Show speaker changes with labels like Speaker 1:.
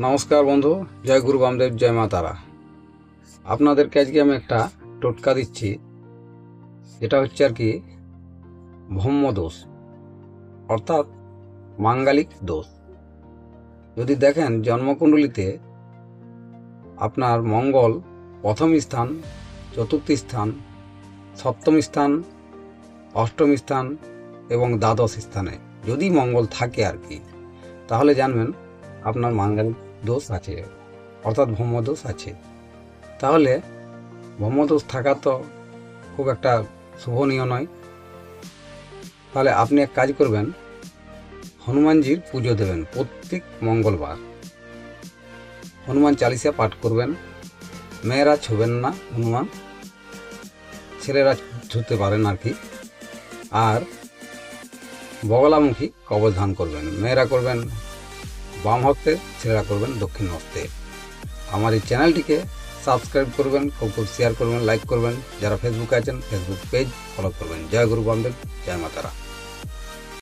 Speaker 1: নমস্কার বন্ধু, জয় গুরু বামদেব, জয় মা তারা। আপনাদেরকে আজকে আমি একটা টোটকা দিচ্ছি, যেটা হচ্ছে আর কি ব্রহ্ম দোষ, অর্থাৎ মাঙ্গলিক দোষ। যদি দেখেন জন্মকুণ্ডলিতে আপনার মঙ্গল প্রথম স্থান, চতুর্থ স্থান, সপ্তম স্থান, অষ্টম স্থান এবং দ্বাদশ স্থানে যদি মঙ্গল থাকে আর কি, তাহলে জানবেন আপনার মাঙ্গলিক দোষ আছে, অর্থাৎ ব্রহ্মদোষ আছে। তাহলে ব্রহ্মদোষ থাকা তো খুব একটা শুভনীয় নয়। তাহলে আপনি এক কাজ করবেন, হনুমানজির পুজো দেবেন প্রত্যেক মঙ্গলবার। হনুমান চালিসা পাঠ করবেন। মেয়েরা ছুবেন না হনুমান, ছেলেরা ছুতে পারেন আর কি। আর বগলামুখী কবচ ধান করবেন। মেয়েরা করবেন বাম হস্তে, ছেলেরা করবেন দক্ষিণ হস্তে। আমার এই চ্যানেলটিকে সাবস্ক্রাইব করবেন, খুব শেয়ার করবেন, লাইক করবেন। যারা ফেসবুকে আছেন ফেসবুক পেজ ফলো করবেন। জয় গুরু বামদেব, জয় মাতারা।